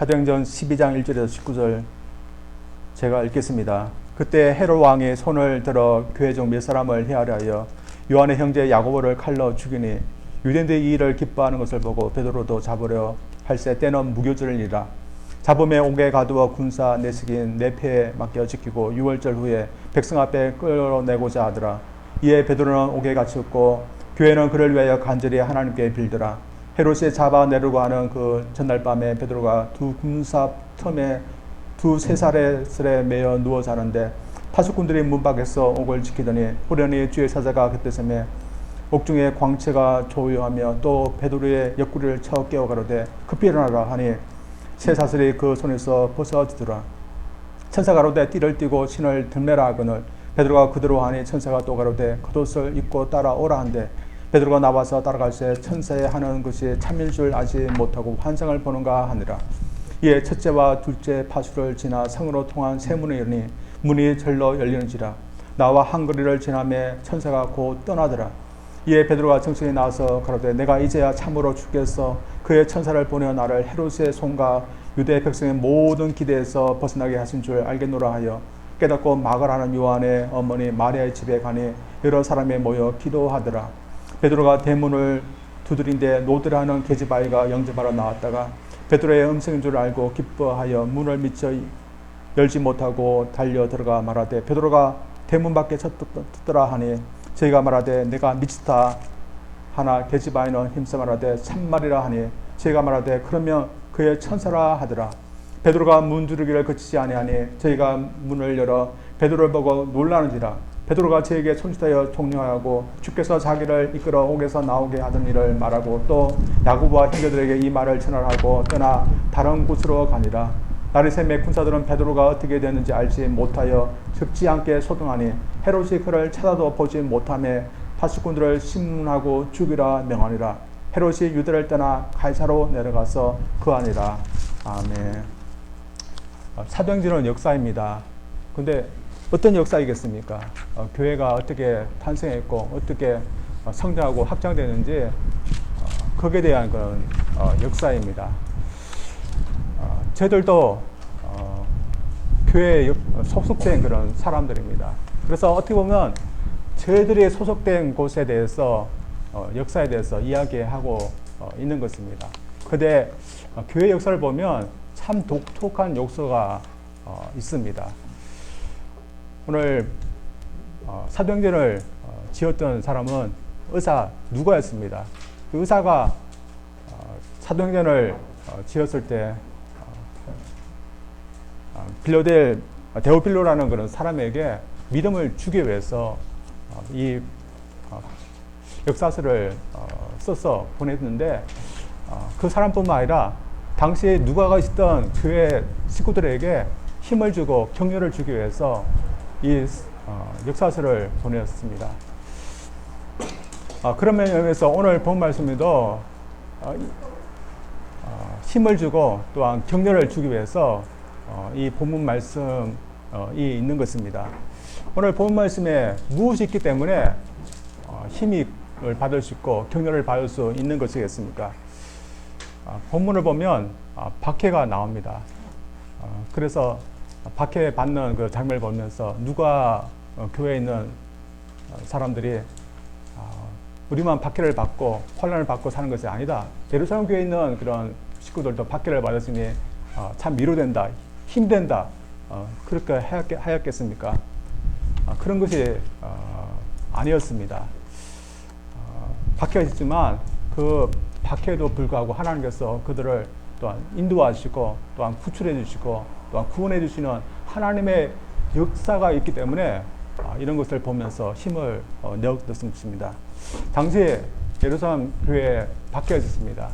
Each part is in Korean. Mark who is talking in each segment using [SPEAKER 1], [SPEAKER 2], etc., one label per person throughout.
[SPEAKER 1] 사도행전 12장 1절에서 19절 제가 읽겠습니다. 그때 헤롯 왕이 손을 들어 교회 중 몇 사람을 헤아려 하여 요한의 형제 야고보를 칼로 죽이니 유대인들이 이 일을 기뻐하는 것을 보고 베드로도 잡으려 할새 때는 무교절이라. 잡음에 옥에 가두어 군사 내식인 내패에 맡겨 지키고 6월절 후에 백성 앞에 끌어내고자 하더라. 이에 베드로는 옥에 갇혔고 교회는 그를 위하여 간절히 하나님께 빌더라. 헤롯이 잡아내려고 하는 그 전날 밤에 베드로가 두 군사 틈에 두 쇠사슬에 매여 누워 자는데 파수꾼들이 문 밖에서 옥을 지키더니 호련히 주의 사자가 곁에서매 옥중에 광채가 조용하며 또 베드로의 옆구리를 쳐 깨워 가로되 급히 일어나라 하니 쇠사슬이 그 손에서 벗어지더라. 천사가 가로되 띠를 띠고 신을 들매라 하거늘 베드로가 그대로 하니 천사가 또 가로되 겉옷을 입고 따라오라 한데 베드로가 나와서 따라갈새 천사의 하는 것이 참일 줄 알지 못하고 환상을 보는가 하니라. 이에 첫째와 둘째 파수를 지나 성으로 통한 세 문이 열리니 문이 절로 열리는지라. 나와 한 거리를 지나매 천사가 곧 떠나더라. 이에 베드로가 정신이 나와서 가로되 내가 이제야 참으로 주께서 그의 천사를 보내어 나를 헤롯의 손과 유대 백성의 모든 기대에서 벗어나게 하신 줄 알겠노라 하여 깨닫고 막을 하는 요한의 어머니 마리아의 집에 가니 여러 사람이 모여 기도하더라. 베드로가 대문을 두드린데 노드라는 계집아이가 영접하러 나왔다가 베드로의 음성인 줄 알고 기뻐하여 문을 미처 열지 못하고 달려 들어가 말하되 베드로가 대문 밖에 쳤더라 하니 저희가 말하되 내가 미치다 하나 계집아이는 힘써 말하되 참말이라 하니 저희가 말하되 그러면 그의 천사라 하더라. 베드로가 문 두르기를 그치지 아니하니 저희가 문을 열어 베드로를 보고 놀라는지라. 베드로가 저에게 손짓하여 종료하고 주께서 자기를 이끌어 옥에서 나오게 하던 일을 말하고 또 야고보와 형제들에게 이 말을 전하고 떠나 다른 곳으로 가니라. 날이 새매 군사들은 베드로가 어떻게 되었는지 알지 못하여 적지 않게 소동하니 헤롯이 그를 찾아도 보지 못하며 파수꾼들을 심문하고 죽이라 명하니라. 헤롯이 유대를 떠나 가이사로 내려가서 그하니라. 아멘. 사도행전은 역사입니다. 근데 어떤 역사이겠습니까? 교회가 어떻게 탄생했고 어떻게 성장하고 확장되는지 거기에 대한 그런 역사입니다. 저희들도 교회에 소속된 그런 사람들입니다. 그래서 어떻게 보면 저희들이 소속된 곳에 대해서 역사에 대해서 이야기하고 있는 것입니다. 그런데 교회 역사를 보면 참 독특한 요소가 있습니다. 오늘 사도행전을 지었던 사람은 의사 누가였습니다. 그 의사가 사도행전을 지었을 때 데오필로라는 그런 사람에게 믿음을 주기 위해서 이 역사서를 써서 보냈는데 그 사람뿐만 아니라 당시에 누가가 있었던 교회 식구들에게 힘을 주고 격려를 주기 위해서 이 역사서를 보냈습니다. 그런 면에서 오늘 본 말씀에도 힘을 주고 또한 격려를 주기 위해서 이 본문 말씀이 있는 것입니다. 오늘 본 말씀에 무엇이 있기 때문에 힘을 받을 수 있고 격려를 받을 수 있는 것이겠습니까? 본문을 보면 박해가 나옵니다. 그래서 박해 받는 그 장면을 보면서 누가 교회에 있는 사람들이 우리만 박해를 받고 혼란을 받고 사는 것이 아니다. 예루살렘 교회에 있는 그런 식구들도 박해를 받았으니 참 위로된다, 힘된다. 그렇게 하였겠습니까? 그런 것이 아니었습니다. 박해가 있지만 그 박해에도 불구하고 하나님께서 그들을 또한 인도하시고 또한 구출해 주시고 또한 구원해 주시는 하나님의 역사가 있기 때문에 이런 것을 보면서 힘을 내었습니다. 당시에 예루살렘 교회에 박해가 있었습니다.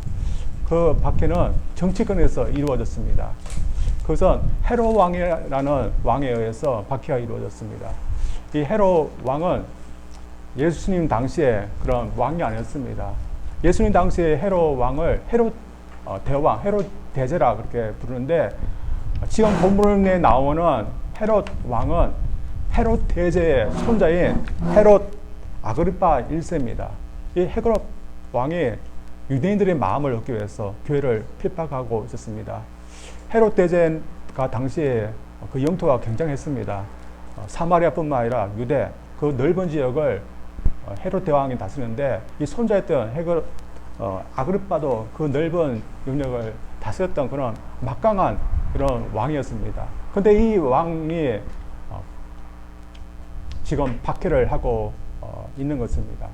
[SPEAKER 1] 그 박해는 정치권에서 이루어졌습니다. 그것은 헤롯 왕이라는 왕에 의해서 박해가 이루어졌습니다. 이 헤롯 왕은 예수님 당시에 그런 왕이 아니었습니다. 예수님 당시에 헤롯 왕을 헤롯 대왕, 헤롯 대제라 그렇게 부르는데 지금 본문에 나오는 헤롯 왕은 헤롯 대제의 손자인 헤롯 아그리파 1세입니다. 이 헤롯 왕이 유대인들의 마음을 얻기 위해서 교회를 핍박하고 있었습니다. 헤롯 대제가 당시에 그 영토가 굉장했습니다. 사마리아뿐만 아니라 유대 그 넓은 지역을 헤롯 대왕이 다스렸는데 이 손자였던 아그리빠도 그 넓은 영역을 다스렸던 그런 막강한 그런 왕이었습니다. 근데 이 왕이 지금 박해를 하고 있는 것입니다.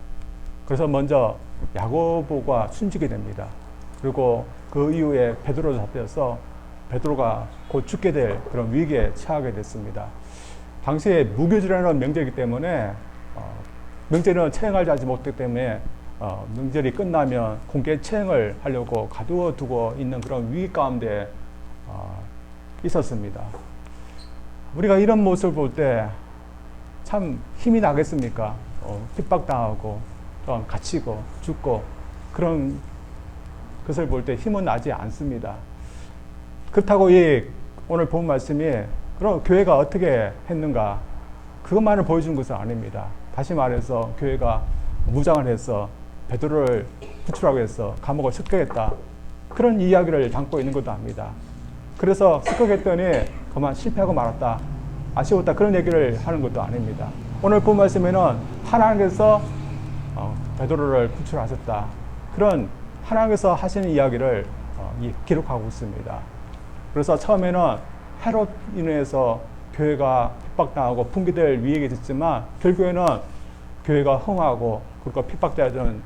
[SPEAKER 1] 그래서 먼저 야고보가 숨지게 됩니다. 그리고 그 이후에 베드로도 잡혀서 베드로가 곧 죽게 될 그런 위기에 처하게 됐습니다. 당시에 무교절이라는 명절이기 때문에 명절은 체행하지 하지 못했기 때문에 명절이 끝나면 공개 체행을 하려고 가두어 두고 있는 그런 위기 가운데 있었습니다. 우리가 이런 모습을 볼 때 참 힘이 나겠습니까? 핍박당하고 또한 갇히고 죽고 그런 것을 볼 때 힘은 나지 않습니다. 그렇다고 이 오늘 본 말씀이 그럼 교회가 어떻게 했는가 그것만을 보여준 것은 아닙니다. 다시 말해서 교회가 무장을 해서 베드로를 구출하고 해서 감옥을 습격했다 그런 이야기를 담고 있는 것도 아닙니다. 그래서 습격했더니 그만 실패하고 말았다 아쉬웠다 그런 얘기를 하는 것도 아닙니다. 오늘 본 말씀에는 하나님께서 베드로를 구출하셨다 그런 하나님께서 하시는 이야기를 기록하고 있습니다. 그래서 처음에는 헤롯 인해서 교회가 핍박당하고 붕괴될 위기에 있었지만 결국에는 교회가 흥하고 그리고 핍박자던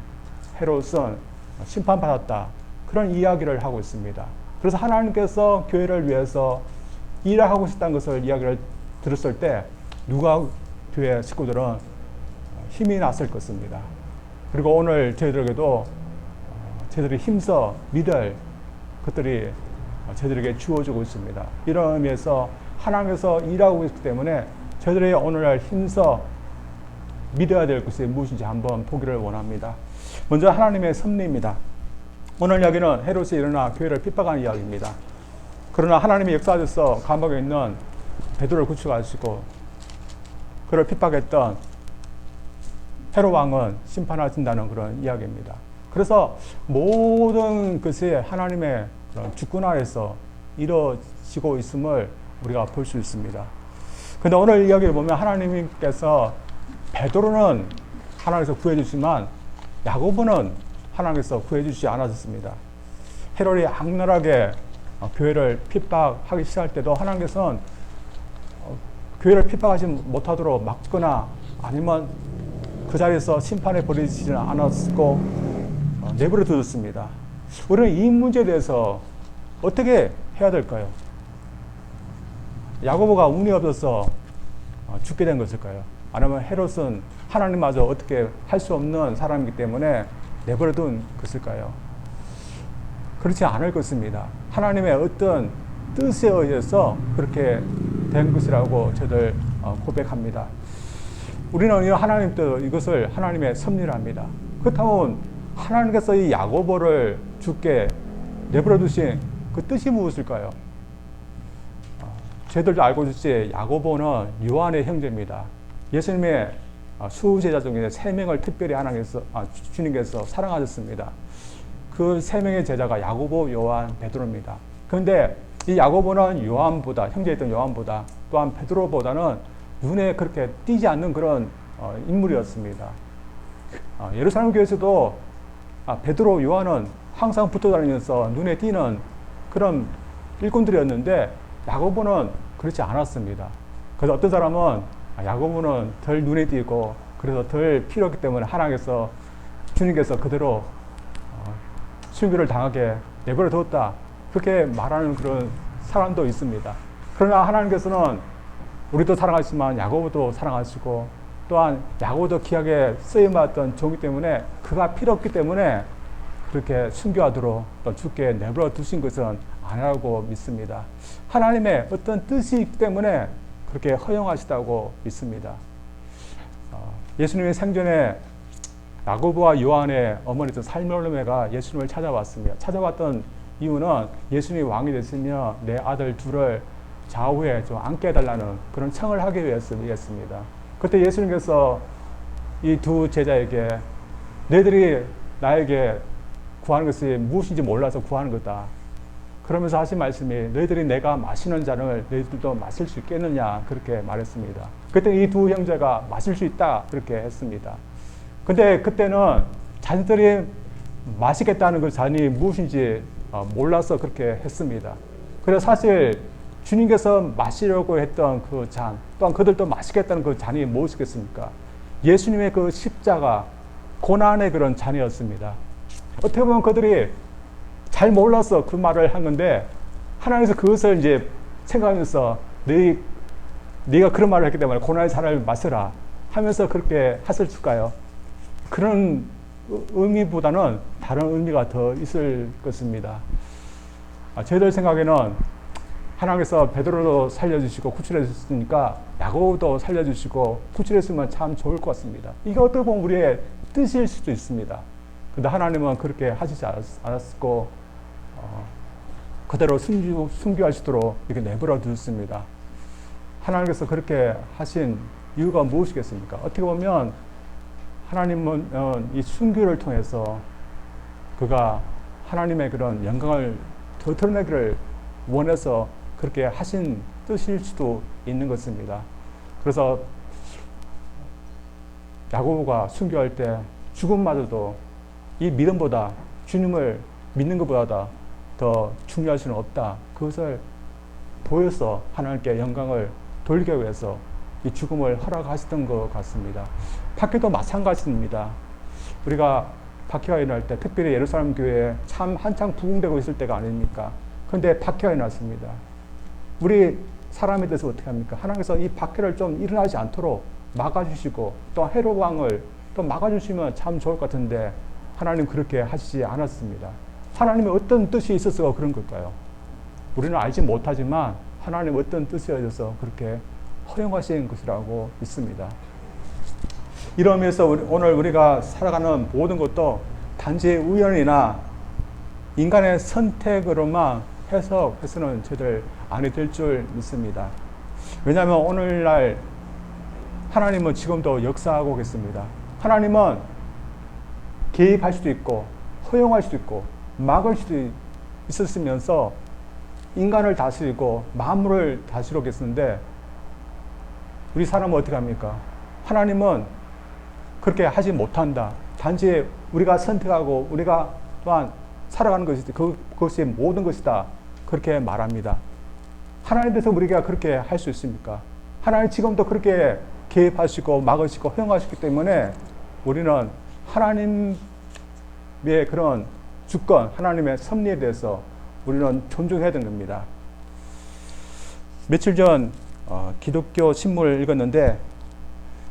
[SPEAKER 1] 헤롯은 심판받았다 그런 이야기를 하고 있습니다. 그래서 하나님께서 교회를 위해서 일하고 있었다는 것을 이야기를 들었을 때 누가 교회 식구들은 힘이 났을 것입니다. 그리고 오늘 저희들에게도 저희들이 힘써 믿을 것들이 저희들에게 주어지고 있습니다. 이런 의미에서 하나님께서 일하고 있기 때문에 저희들이 오늘날 힘써 믿어야 될 것이 무엇인지 한번 보기를 원합니다. 먼저 하나님의 섭리입니다. 오늘 이야기는 헤롯이 일어나 교회를 핍박하는 이야기입니다. 그러나 하나님의 역사에서 감옥에 있는 베드로를 구출하시고 그를 핍박했던 헤롯 왕은 심판하신다는 그런 이야기입니다. 그래서 모든 것이 하나님의 주권 아래서 이루어지고 있음을 우리가 볼 수 있습니다. 그런데 오늘 이야기를 보면 하나님께서 베드로는 하나님께서 구해주시지만 야고보는 하나님께서 구해주시지 않았습니다. 헤롯이 악랄하게 교회를 핍박하기 시작할 때도 하나님께서는 교회를 핍박하지 못하도록 막거나 아니면 그 자리에서 심판해 버리지는 않았고 내버려 두었습니다. 우리는 이 문제에 대해서 어떻게 해야 될까요? 야고보가 운이 없어서 죽게 된 것일까요? 아니면 헤롯은 하나님마저 어떻게 할 수 없는 사람이기 때문에 내버려둔 것일까요? 그렇지 않을 것입니다. 하나님의 어떤 뜻에 의해서 그렇게 된 것이라고 저들 고백합니다. 우리는 하나님 뜻 이것을 하나님의 섭리를 합니다. 그렇다면 하나님께서 이 야고보를 죽게 내버려 두신 그 뜻이 무엇일까요? 저희들도 알고 있듯이 야고보는 요한의 형제입니다. 예수님의 수제자 중에 3명을 특별히 하나님께서 주님께서 사랑하셨습니다. 그 3명의 제자가 야고보, 요한, 베드로입니다. 그런데 이 야고보는 요한보다 형제였던 요한보다 또한 베드로보다는 눈에 그렇게 띄지 않는 그런 인물이었습니다. 예루살렘 교회에서도 베드로, 요한은 항상 붙어 다니면서 눈에 띄는 그런 일꾼들이었는데 야고보는 그렇지 않았습니다. 그래서 어떤 사람은 야고보는 덜 눈에 띄고 그래서 덜 필요했기 때문에 하나님께서 주님께서 그대로 순교를 당하게 내버려 두었다 그렇게 말하는 그런 사람도 있습니다. 그러나 하나님께서는 우리도 사랑하시지만 야고보도 사랑하시고 또한 야고보도 귀하게 쓰임받았던 종이기 때문에 그가 필요 없기 때문에 그렇게 순교하도록 또 죽게 내버려 두신 것은 아니라고 믿습니다. 하나님의 어떤 뜻이 있기 때문에 그렇게 허용하시다고 믿습니다. 예수님의 생전에 야고보와 요한의 어머니였던 살로메가 예수님을 찾아왔습니다. 찾아왔던 이유는 예수님이 왕이 됐으며 내 아들 둘을 좌우에 좀 앉게 해달라는 그런 청을 하기 위해서였습니다. 그때 예수님께서 이 두 제자에게 너희들이 나에게 구하는 것이 무엇인지 몰라서 구하는 거다. 그러면서 하신 말씀이 너희들이 내가 마시는 잔을 너희들도 마실 수 있겠느냐 그렇게 말했습니다. 그때 이 두 형제가 마실 수 있다 그렇게 했습니다. 근데 그때는 자신들이 마시겠다는 그 잔이 무엇인지 몰라서 그렇게 했습니다. 그래서 사실 주님께서 마시려고 했던 그 잔, 또한 그들도 마시겠다는 그 잔이 무엇이겠습니까? 예수님의 그 십자가, 고난의 그런 잔이었습니다. 어떻게 보면 그들이 잘 몰라서 그 말을 한 건데, 하나님께서 그것을 이제 생각하면서 네가 그런 말을 했기 때문에 고난의 잔을 마시라 하면서 그렇게 하셨을까요? 그런 의미보다는 다른 의미가 더 있을 것입니다. 저희들 생각에는 하나님께서 베드로도 살려주시고 구출해 주셨으니까 야고보도 살려주시고 구출했으면 참 좋을 것 같습니다. 이게 어떻게 보면 우리의 뜻일 수도 있습니다. 근데 하나님은 그렇게 하시지 않았고 그대로 순교하시도록 이렇게 내버려 두셨습니다. 하나님께서 그렇게 하신 이유가 무엇이겠습니까? 어떻게 보면 하나님은 이 순교를 통해서 그가 하나님의 그런 영광을 더 드러내기를 원해서 그렇게 하신 뜻일 수도 있는 것입니다. 그래서 야고보가 순교할 때 죽음마저도 이 믿음보다 주님을 믿는 것보다 더 중요할 수는 없다. 그것을 보여서 하나님께 영광을 돌리기 위해서 이 죽음을 허락하셨던 것 같습니다. 박해도 마찬가지입니다. 우리가 박해가 일어날 때 특별히 예루살렘 교회에 참 한창 부흥되고 있을 때가 아닙니까? 그런데 박해가 일어났습니다. 우리 사람에 대해서 어떻게 합니까? 하나님께서 이 박해를 좀 일어나지 않도록 막아주시고 또 헤롯 왕을 또 막아주시면 참 좋을 것 같은데 하나님 그렇게 하시지 않았습니다. 하나님의 어떤 뜻이 있어서 그런 걸까요? 우리는 알지 못하지만 하나님의 어떤 뜻이어서 그렇게 허용하신 것이라고 믿습니다. 이러면서 오늘 우리가 살아가는 모든 것도 단지 우연이나 인간의 선택으로만 해석해서는 저희들 아니 될 줄 믿습니다. 왜냐하면 오늘날 하나님은 지금도 역사하고 계십니다. 하나님은 개입할 수도 있고 허용할 수도 있고 막을 수도 있었으면서 인간을 다스리고 만물을 다스리고 계시는데 우리 사람은 어떻게 합니까? 하나님은 그렇게 하지 못한다. 단지 우리가 선택하고 우리가 또한 살아가는 것이 그것이 모든 것이다. 그렇게 말합니다. 하나님 대해서 우리가 그렇게 할 수 있습니까? 하나님 지금도 그렇게 개입하시고 막으시고 허용하시기 때문에 우리는 하나님의 그런 주권, 하나님의 섭리에 대해서 우리는 존중해야 되는 겁니다. 며칠 전 기독교 신문을 읽었는데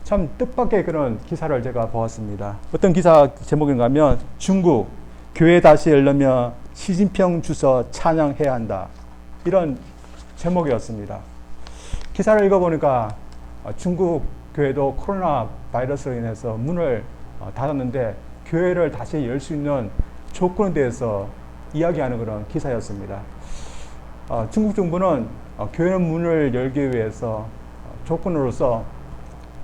[SPEAKER 1] 참 뜻밖의 그런 기사를 제가 보았습니다. 어떤 기사 제목인가 하면 중국 교회 다시 열려면 시진핑 주석 찬양해야 한다. 이런 제목이었습니다. 기사를 읽어보니까 중국 교회도 코로나 바이러스로 인해서 문을 닫았는데 교회를 다시 열 수 있는 조건에 대해서 이야기하는 그런 기사였습니다. 중국 정부는 교회 문을 열기 위해서 조건으로서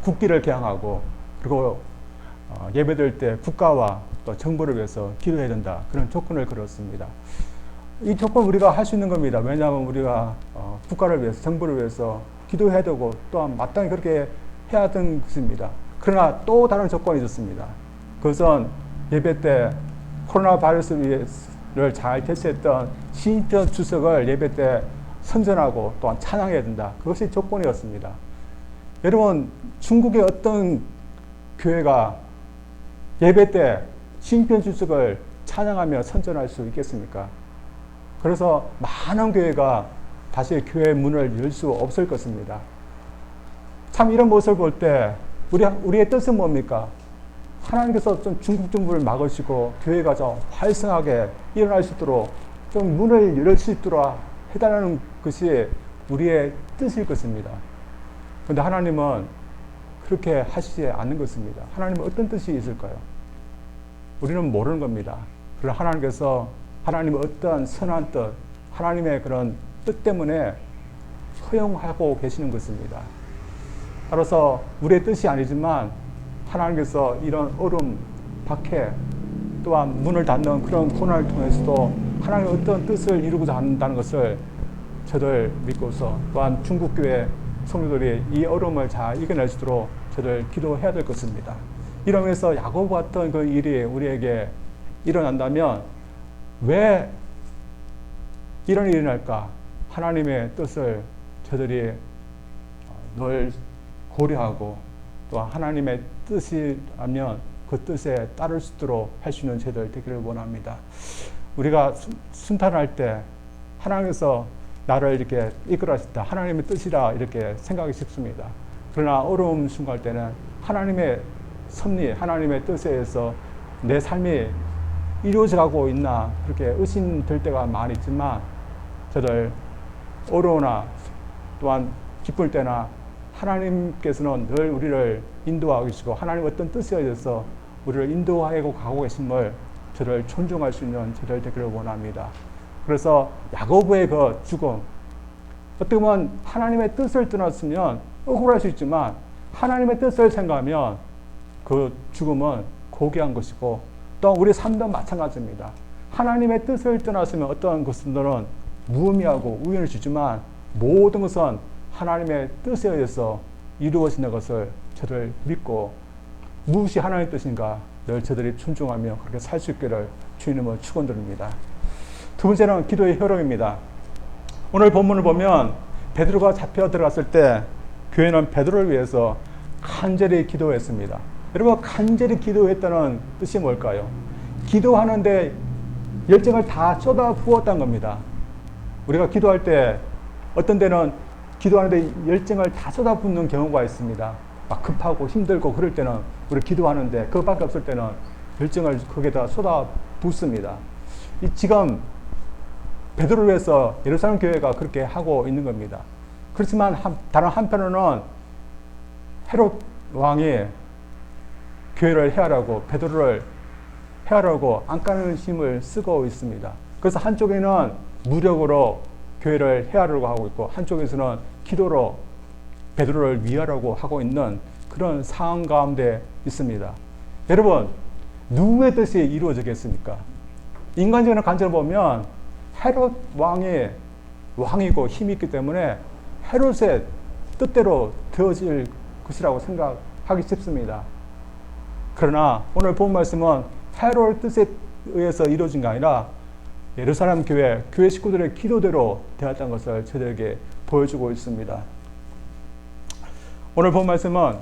[SPEAKER 1] 국기를 개항하고 그리고 예배드릴 때 국가와 또 정부를 위해서 기도해야 된다. 그런 조건을 걸었습니다. 이 조건 우리가 할 수 있는 겁니다. 왜냐하면 우리가 국가를 위해서 정부를 위해서 기도해야 되고 또한 마땅히 그렇게 해야 하던 것입니다. 그러나 또 다른 조건이 있었습니다. 그것은 예배 때 코로나 바이러스를 잘 대처했던 시진핑 주석을 예배 때 선전하고 또한 찬양해야 된다. 그것이 조건이었습니다. 여러분 중국의 어떤 교회가 예배 때 시진핑 주석을 찬양하며 선전할 수 있겠습니까? 그래서 많은 교회가 다시 교회 문을 열 수 없을 것입니다. 참 이런 모습을 볼 때 우리의 뜻은 뭡니까? 하나님께서 좀 중국 정부를 막으시고 교회가 좀 활성하게 일어날 수 있도록 좀 문을 열 수 있도록 해달라는 것이 우리의 뜻일 것입니다. 그런데 하나님은 그렇게 하시지 않는 것입니다. 하나님은 어떤 뜻이 있을까요? 우리는 모르는 겁니다. 그러나 하나님께서 하나님의 어떤 선한 뜻, 하나님의 그런 뜻 때문에 허용하고 계시는 것입니다. 따라서 우리의 뜻이 아니지만 하나님께서 이런 얼음, 박해, 또한 문을 닫는 그런 고난을 통해서도 하나님의 어떤 뜻을 이루고자 한다는 것을 저들 믿고서, 또한 중국교회 성도들이 이 어려움을 잘 이겨낼 수 있도록 저들 기도해야 될 것입니다. 이러면서 야곱 같은 그 일이 우리에게 일어난다면 왜 이런 일이 날까? 하나님의 뜻을 저들이 늘 고려하고, 또 하나님의 뜻이라면 그 뜻에 따를 수 있도록 할 수 있는 저들 되기를 원합니다. 우리가 순탄할 때 하나님께서 나를 이렇게 이끌어 하신다, 하나님의 뜻이라 이렇게 생각이 쉽습니다. 그러나 어려움 순간할 때는 하나님의 섭리, 하나님의 뜻에 의해서 내 삶이 이루어져 가고 있나 그렇게 의심될 때가 많이 있지만, 저들 어려우나 또한 기쁠 때나 하나님께서는 늘 우리를 인도하고 계시고, 하나님 어떤 뜻에 의해서 우리를 인도하고 가고 계심을 저를 존중할 수 있는 저들 되기를 원합니다. 그래서 야고보의 그 죽음, 어떻게 보면 하나님의 뜻을 떠났으면 억울할 수 있지만, 하나님의 뜻을 생각하면 그 죽음은 고귀한 것이고, 또 우리 삶도 마찬가지입니다. 하나님의 뜻을 떠났으면 어떤 것들은 무의미하고 우연을 주지만, 모든 것은 하나님의 뜻에 의해서 이루어지는 것을 저를 믿고, 무엇이 하나님의 뜻인가 늘 저들이 존중하며 그렇게 살 수 있기를 주님을 축원드립니다. 두 번째는 기도의 효력입니다. 오늘 본문을 보면 베드로가 잡혀 들어갔을 때 교회는 베드로를 위해서 간절히 기도했습니다. 여러분, 간절히 기도했다는 뜻이 뭘까요? 기도하는데 열정을 다 쏟아 부었다는 겁니다. 우리가 기도할 때 어떤 때는 기도하는데 열정을 다 쏟아붓는 경우가 있습니다. 막 급하고 힘들고 그럴 때는 우리 기도하는데, 그것밖에 없을 때는 열정을 거기에다 쏟아붓습니다. 지금 베드로를 위해서 예루살렘 교회가 그렇게 하고 있는 겁니다. 그렇지만 다른 한편으로는 헤롯 왕이 교회를 해하라고, 베드로를 해하라고 안간힘을 힘을 쓰고 있습니다. 그래서 한쪽에는 무력으로 교회를 해하려고 하고 있고, 한쪽에서는 기도로 베드로를 위하라고 하고 있는 그런 상황 가운데 있습니다. 여러분, 누구의 뜻이 이루어지겠습니까? 인간적인 관점을 보면 헤롯 왕이 왕이고 힘이 있기 때문에 헤롯의 뜻대로 되어질 것이라고 생각하기 쉽습니다. 그러나 오늘 본 말씀은 헤롯의 뜻에 의해서 이루어진 게 아니라 예루살렘 교회 식구들의 기도대로 되었다는 것을 저들에게 보여주고 있습니다. 오늘 본 말씀은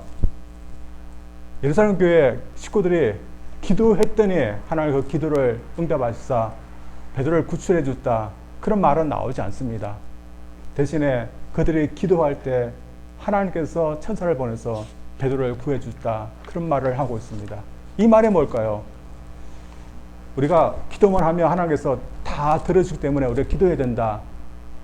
[SPEAKER 1] 예루살렘 교회 식구들이 기도했더니 하나님 그 기도를 응답하시사 베드로를 구출해 줬다, 그런 말은 나오지 않습니다. 대신에 그들이 기도할 때 하나님께서 천사를 보내서 베드로를 구해 줬다, 그런 말을 하고 있습니다. 이 말이 뭘까요? 우리가 기도만 하면 하나님께서 다 들어주기 때문에 우리가 기도해야 된다,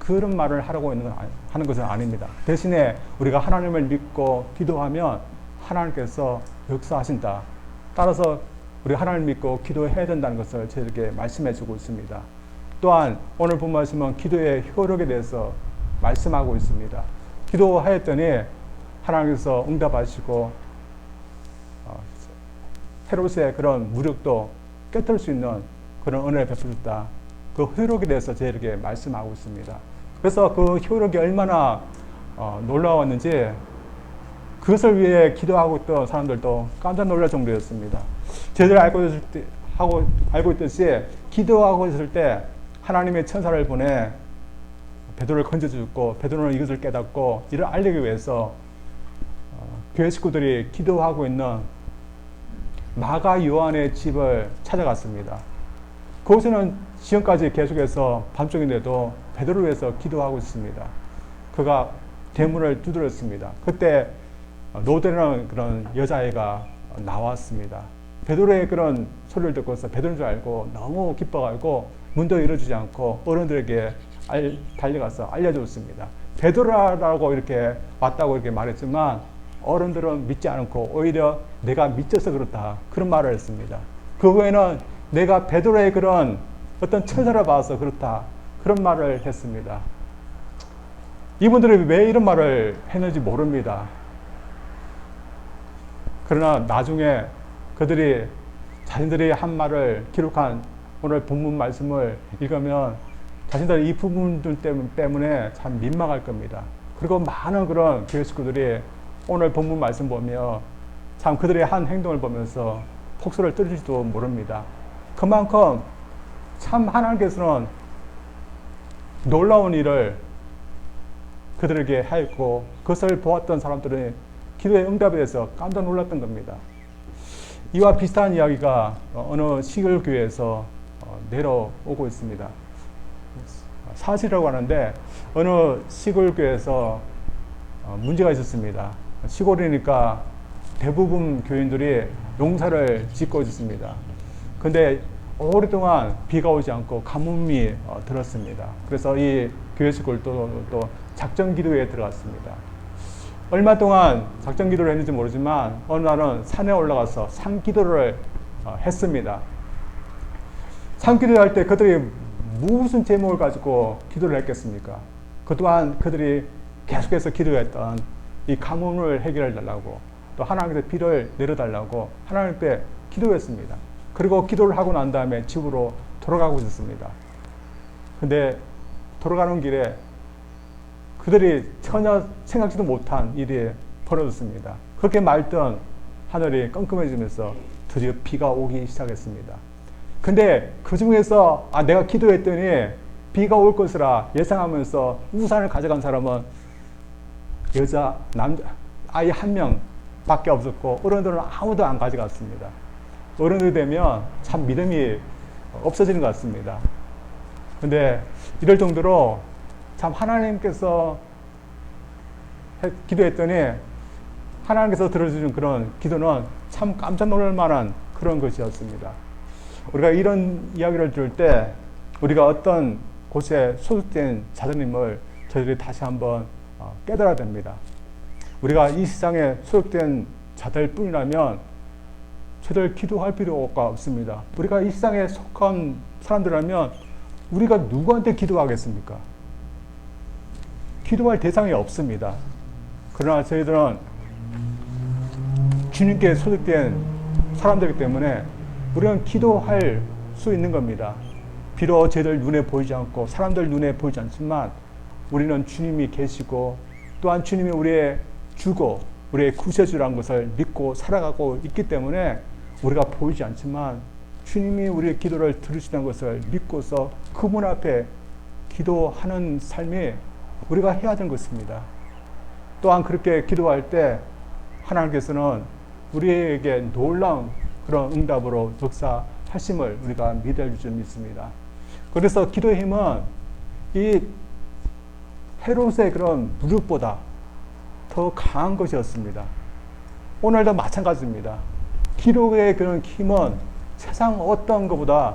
[SPEAKER 1] 그런 말을 하는 것은 아닙니다. 대신에 우리가 하나님을 믿고 기도하면 하나님께서 역사하신다. 따라서 우리가 하나님을 믿고 기도해야 된다는 것을 저에게 말씀해 주고 있습니다. 또한 오늘 본 말씀은 기도의 효력에 대해서 말씀하고 있습니다. 기도하였더니 하나님께서 응답하시고 헤롯의 그런 무력도 깨뜨릴 수 있는 그런 은혜를 베풀었다. 그 효력에 대해서 저에게 말씀하고 있습니다. 그래서 그 효력이 얼마나 놀라웠는지 그것을 위해 기도하고 있던 사람들도 깜짝 놀랄 정도였습니다. 저희들이 알고 있듯이 기도하고 있을 때 하나님의 천사를 보내 베드로를 건져주고, 베드로는 이것을 깨닫고 이를 알리기 위해서 교회 식구들이 기도하고 있는 마가 요한의 집을 찾아갔습니다. 그곳에는 지금까지 계속해서 밤중인데도 베드로를 위해서 기도하고 있습니다. 그가 대문을 두드렸습니다. 그때 노대라는 그런 여자애가 나왔습니다. 베드로의 그런 소리를 듣고서 베드로인 줄 알고 너무 기뻐가지고 문도 열어주지 않고 어른들에게 달려가서 알려줬습니다. 베드로라고 이렇게 왔다고 이렇게 말했지만 어른들은 믿지 않고 오히려 내가 미쳐서 그렇다, 그런 말을 했습니다. 그 후에는 내가 베드로의 그런 어떤 천사를 봐서 그렇다, 그런 말을 했습니다. 이분들이 왜 이런 말을 했는지 모릅니다. 그러나 나중에 그들이 자신들이 한 말을 기록한 오늘 본문 말씀을 읽으면 자신들이 이 부분들 때문에 참 민망할 겁니다. 그리고 많은 그런 교회 식구들이 오늘 본문 말씀 보며 참 그들의 한 행동을 보면서 폭소를 떨릴지도 모릅니다. 그만큼 참 하나님께서는 놀라운 일을 그들에게 하였고 그것을 보았던 사람들은 기도의 응답에 대해서 깜짝 놀랐던 겁니다. 이와 비슷한 이야기가 어느 시골교회에서 내려오고 있습니다. 사실이라고 하는데 어느 시골교회에서 문제가 있었습니다. 시골이니까 대부분 교인들이 농사를 짓고 있습니다. 근데 오랫동안 비가 오지 않고 가뭄이 들었습니다. 그래서 이 교회 식구들도 또 작전 기도에 들어갔습니다. 얼마 동안 작전 기도를 했는지 모르지만 어느 날은 산에 올라가서 산 기도를 했습니다. 산 기도를 할 때 그들이 무슨 제목을 가지고 기도를 했겠습니까? 그동안 그들이 계속해서 기도했던 이 가뭄을 해결해 달라고 또 하나님께 비를 내려달라고 하나님께 기도했습니다. 그리고 기도를 하고 난 다음에 집으로 돌아가고 있었습니다. 근데 돌아가는 길에 그들이 전혀 생각지도 못한 일이 벌어졌습니다. 그렇게 맑던 하늘이 깜깜해지면서 드디어 비가 오기 시작했습니다. 근데 그 중에서 내가 기도했더니 비가 올 것이라 예상하면서 우산을 가져간 사람은 아이 한 명 밖에 없었고 어른들은 아무도 안 가져갔습니다. 어른이 되면 참 믿음이 없어지는 것 같습니다. 근데 이럴 정도로 참 하나님께서 기도했더니 하나님께서 들어주신 그런 기도는 참 깜짝 놀랄 만한 그런 것이었습니다. 우리가 이런 이야기를 들을 때 우리가 어떤 곳에 소속된 자들임을 저희들이 다시 한번 깨달아야 됩니다. 우리가 이 세상에 소속된 자들 뿐이라면 저들 기도할 필요가 없습니다. 우리가 이 세상에 속한 사람들이라면 우리가 누구한테 기도하겠습니까? 기도할 대상이 없습니다. 그러나 저희들은 주님께 소속된 사람들이기 때문에 우리는 기도할 수 있는 겁니다. 비록 저희들 눈에 보이지 않고 사람들 눈에 보이지 않지만 우리는 주님이 계시고 또한 주님이 우리의 주고 우리의 구세주라는 것을 믿고 살아가고 있기 때문에 우리가 보이지 않지만 주님이 우리의 기도를 들으시는 것을 믿고서 그분 앞에 기도하는 삶이 우리가 해야 되는 것입니다. 또한 그렇게 기도할 때 하나님께서는 우리에게 놀라운 그런 응답으로 역사하심을 우리가 믿을 줄 믿습니다. 그래서 기도의 힘은 이 헤롯의 그런 무력보다 더 강한 것이었습니다. 오늘도 마찬가지입니다. 기도의 그런 힘은 세상 어떤 것보다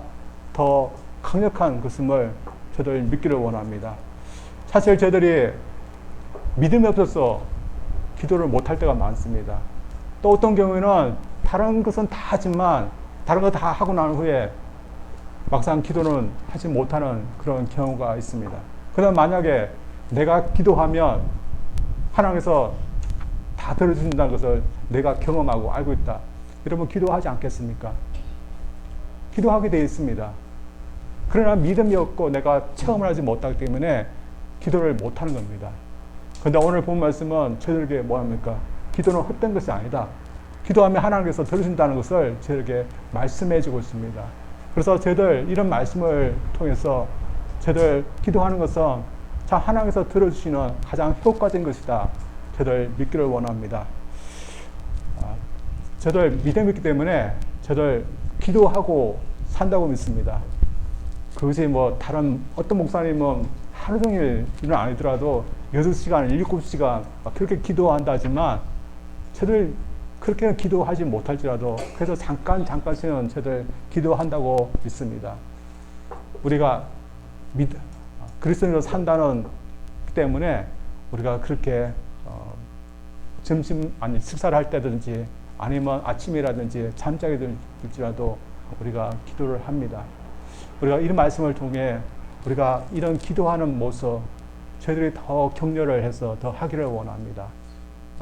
[SPEAKER 1] 더 강력한 것임을 저들 믿기를 원합니다. 사실 저희들이 믿음이 없어서 기도를 못할 때가 많습니다. 또 어떤 경우에는 다른 것은 다 하지만 다른 거 다 하고 난 후에 막상 기도는 하지 못하는 그런 경우가 있습니다. 그다음 만약에 내가 기도하면 하나님께서 다 들어주신다는 것을 내가 경험하고 알고 있다. 여러분 기도하지 않겠습니까? 기도하게 되어 있습니다. 그러나 믿음이 없고 내가 체험을 하지 못하기 때문에 기도를 못하는 겁니다. 그런데 오늘 본 말씀은 저희들에게 뭐합니까? 기도는 헛된 것이 아니다. 기도하면 하나님께서 들으신다는 것을 저희에게 말씀해 주고 있습니다. 그래서 저희들 이런 말씀을 통해서 저희들 기도하는 것은 참 하나님께서 들어주시는 가장 효과적인 것이다. 저희들 믿기를 원합니다. 저희들 믿음이 있기 때문에 저희들 기도하고 산다고 믿습니다. 그것이 뭐 다른 어떤 목사님은 하루 종일 일은 아니더라도 6시간, 7시간 그렇게 기도한다 하지만 저희들 그렇게는 기도하지 못할지라도 그래서 잠깐씩은 저희들 기도한다고 믿습니다. 우리가 그리스도인으로 산다는 때문에 우리가 그렇게 식사를 할 때든지 아니면 아침이라든지 잠자게 될지라도 우리가 기도를 합니다. 우리가 이런 말씀을 통해 우리가 이런 기도하는 모습 저희들이 더 격려를 해서 더 하기를 원합니다.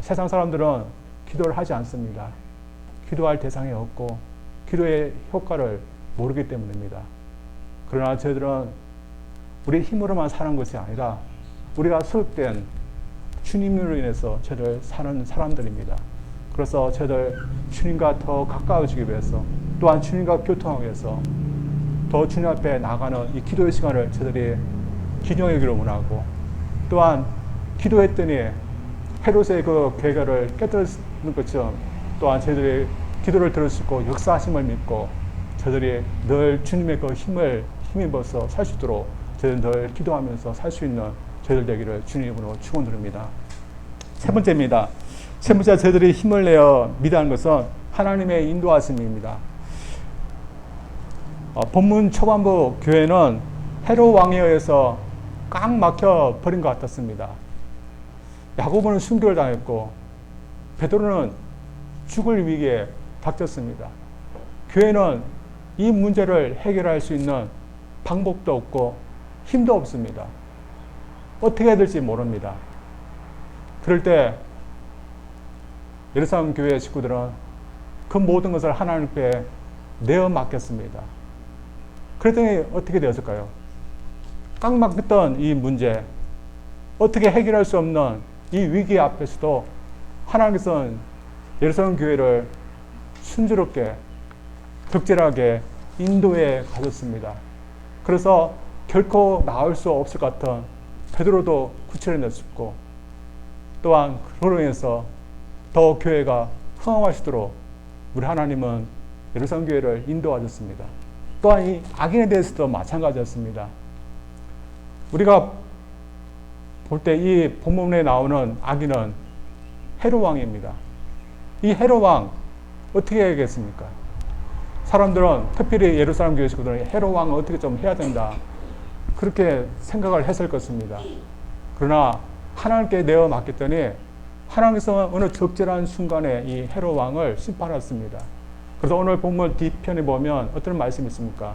[SPEAKER 1] 세상 사람들은 기도를 하지 않습니다. 기도할 대상이 없고 기도의 효과를 모르기 때문입니다. 그러나 저희들은 우리 힘으로만 사는 것이 아니라 우리가 소속된 주님으로 인해서 저희들 사는 사람들입니다. 그래서 저희들 주님과 더 가까워지기 위해서, 또한 주님과 교통하기 위해서 더 주님 앞에 나가는 이 기도의 시간을 저희들이 기념하기를 원하고, 또한 기도했더니 헤롯의 그 괴계를 깨뜨리는 것처럼 또한 저희들이 기도를 들을 수 있고 역사하심을 믿고 저희들이 늘 주님의 그 힘입어서 살 수 있도록 저희들 늘 기도하면서 살 수 있는 저희들 되기를 주님으로 축원드립니다. 세 번째입니다. 세 번째 저희들이 힘을 내어 믿어하는 것은 하나님의 인도하심입니다. 본문 초반부 교회는 헤롯 왕에 의해서 꽉 막혀 버린 것 같았습니다. 야고보는 순교를 당했고 베드로는 죽을 위기에 닥쳤습니다. 교회는 이 문제를 해결할 수 있는 방법도 없고 힘도 없습니다. 어떻게 해야 될지 모릅니다. 그럴 때 예루살렘 교회 식구들은 그 모든 것을 하나님께 내어 맡겼습니다. 그랬더니 어떻게 되었을까요? 꽉 막혔던 이 문제, 어떻게 해결할 수 없는 이 위기 앞에서도 하나님께서는 예루살렘 교회를 순조롭게 적절하게 인도해 가셨습니다. 그래서 결코 나올 수 없을 것 같은 베드로도 구출해냈었고, 또한 그로 인해서 더 교회가 흥황할 수 있도록 우리 하나님은 예루살렘 교회를 인도하셨습니다. 또한 이 악인에 대해서도 마찬가지였습니다. 우리가 볼 때 이 본문에 나오는 악인은 헤롯 왕입니다. 이 헤롯 왕 어떻게 해야겠습니까? 사람들은, 특별히 예루살렘 교회 식구들은 헤롯 왕은 어떻게 좀 해야 된다, 그렇게 생각을 했을 것입니다. 그러나 하나님께 내어 맡겼더니 하나님께서 어느 적절한 순간에 이 헤롯 왕을 심판했습니다. 그래서 오늘 본문 뒤편에 보면 어떤 말씀이 있습니까?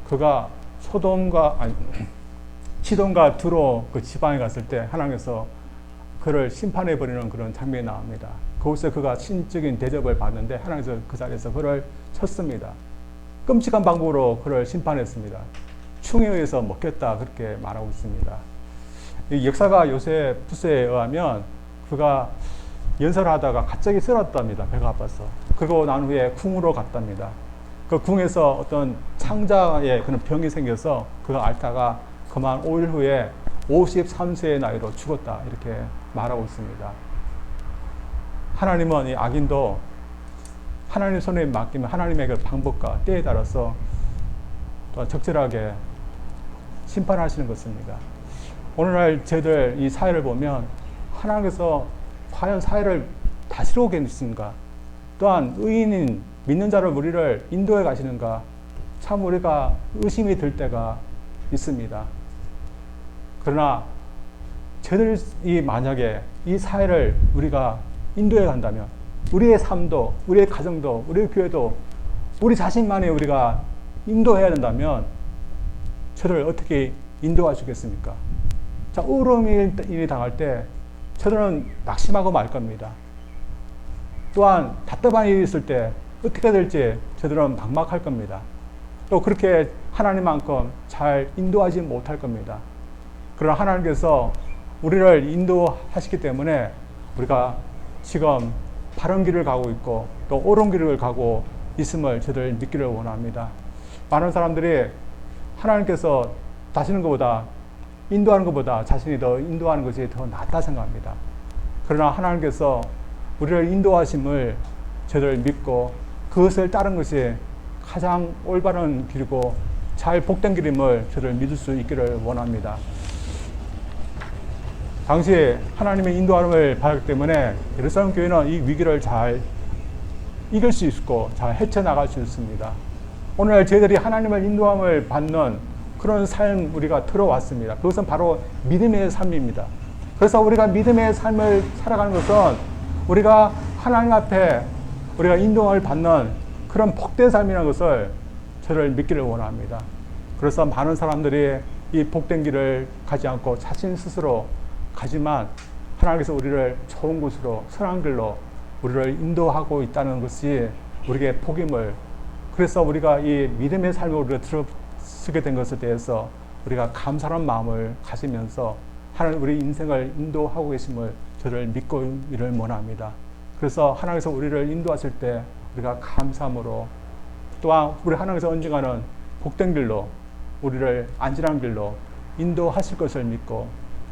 [SPEAKER 1] 그가 시돈과 두로 그 지방에 갔을 때 하나님께서 그를 심판해버리는 그런 장면이 나옵니다. 그곳에 그가 신적인 대접을 받는데 하나님께서 그 자리에서 그를 쳤습니다. 끔찍한 방법으로 그를 심판했습니다. 충에 의해서 먹혔다, 그렇게 말하고 있습니다. 이 역사가 요세푸스에 의하면 그가 연설하다가 갑자기 쓰러졌답니다. 배가 아파서. 그러고 난 후에 궁으로 갔답니다. 그 궁에서 어떤 창자에 그런 병이 생겨서 그가 앓다가 그만 5일 후에 53세의 나이로 죽었다, 이렇게 말하고 있습니다. 하나님은 이 악인도 하나님 손에 맡기면 하나님의 그 방법과 때에 따라서 또 적절하게 심판하시는 것입니다. 오늘날 저희들 이 사회를 보면 하나님께서 과연 사회를 다스리고 계신가, 또한 의인인 믿는 자를 우리를 인도해 가시는가, 참 우리가 의심이 들 때가 있습니다. 그러나 저희들이 만약에 이 사회를 우리가 인도해 간다면 우리의 삶도, 우리의 가정도, 우리의 교회도 우리 자신만이 우리가 인도해야 된다면 저를 어떻게 인도하시겠습니까? 자, 어려움이 당할 때 저들은 낙심하고 말 겁니다. 또한 답답한 일이 있을 때 어떻게 될지 저들은 막막할 겁니다. 또 그렇게 하나님만큼 잘 인도하지 못할 겁니다. 그러나 하나님께서 우리를 인도하시기 때문에 우리가 지금 바른 길을 가고 있고 또 옳은 길을 가고 있음을 저들 믿기를 원합니다. 많은 사람들이 하나님께서 다시는 것보다, 인도하는 것보다 자신이 더 인도하는 것이 더 낫다 생각합니다. 그러나 하나님께서 우리를 인도하심을 저들 믿고 그것을 따른 것이 가장 올바른 길이고 잘 복된 길임을 저들 믿을 수 있기를 원합니다. 당시 하나님의 인도함을 받았기 때문에 예루살렘 교회는 이 위기를 잘 이길 수 있고 잘 헤쳐나갈 수 있습니다. 오늘 저희들이 하나님의 인도함을 받는 그런 삶 우리가 들어왔습니다. 그것은 바로 믿음의 삶입니다. 그래서 우리가 믿음의 삶을 살아가는 것은 우리가 하나님 앞에 우리가 인도함을 받는 그런 복된 삶이라는 것을 저를 믿기를 원합니다. 그래서 많은 사람들이 이 복된 길을 가지 않고 자신 스스로 가지만 하나님께서 우리를 좋은 곳으로, 선한 길로 우리를 인도하고 있다는 것이 우리에게 복임을 그래서 우리가 이 믿음의 삶을 우리가 들어서게 된 것에 대해서 우리가 감사한 마음을 가지면서 하나님 우리 인생을 인도하고 계심을 저를 믿고 이를 원합니다. 그래서 하나님께서 우리를 인도하실 때 우리가 감사함으로, 또한 우리 하나님께서 언젠가는 복된 길로, 우리를 안전한 길로 인도하실 것을 믿고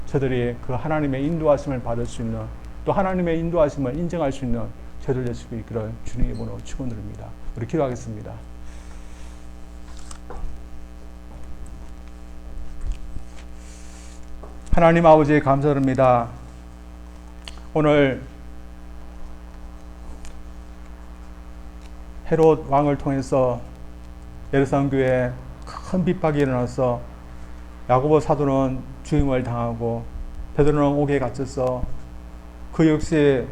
[SPEAKER 1] 저들이 그 하나님의 인도하심을 받을 수 있는, 또 하나님의 인도하심을 인정할 수 있는 저들 되시고 있기를 주님의 이름으로 축원드립니다. 우리 기도하겠습니다. 하나님 아버지 감사드립니다. 오늘 헤롯 왕을 통해서 예루살렘 교회에 큰 핍박이 일어나서 야고보 사도는 죽임을 당하고 베드로는 옥에 갇혀서 그 역시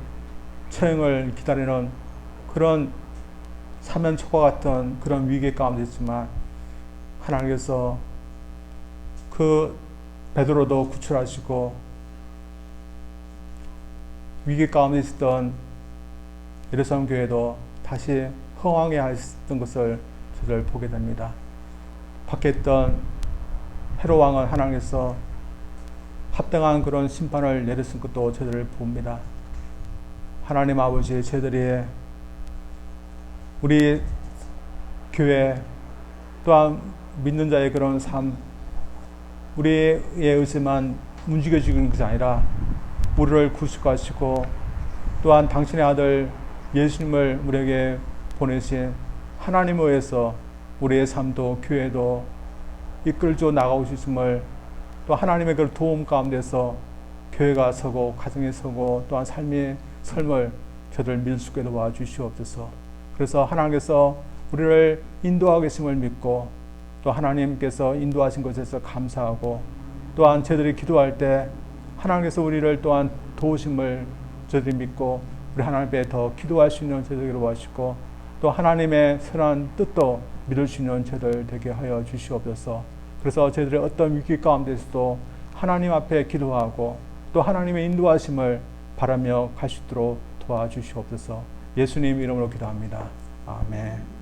[SPEAKER 1] 처형을 기다리는 그런 사면초가 같은 그런 위기 가운데 있지만 하나님께서 그 베드로도 구출하시고 위기 가운데 있었던 예루살렘 교회도 다시 흥왕해 하셨던 것을 저들 보게 됩니다. 밖에 있던 헤롯 왕은 하나님께서 합당한 그런 심판을 내렸을 것도 저들을 봅니다. 하나님 아버지, 저희들이 우리 교회 또한 믿는 자의 그런 삶, 우리의 의지만 움직여지는 것이 아니라 우리를 구속하시고 또한 당신의 아들 예수님을 우리에게 보내신 하나님에 의해서 우리의 삶도 교회도 이끌져 나가고 있음을, 또 하나님의 그 도움 가운데서 교회가 서고 가정이 서고 또한 삶의 삶을 저들 믿을 수 있게 도와주시옵소서. 그래서 하나님께서 우리를 인도하고 계심을 믿고 또 하나님께서 인도하신 것에서 감사하고, 또한 저희들이 기도할 때 하나님께서 우리를 또한 도우심을 저희들이 믿고 우리 하나님 앞에 더 기도할 수 있는 저희들이 도와주시고, 또 하나님의 선한 뜻도 믿을 수 있는 저희들 되게 하여 주시옵소서. 그래서 저희들의 어떤 위기 가운데서도 하나님 앞에 기도하고 또 하나님의 인도하심을 바라며 갈 수 있도록 도와주시옵소서. 예수님 이름으로 기도합니다. 아멘.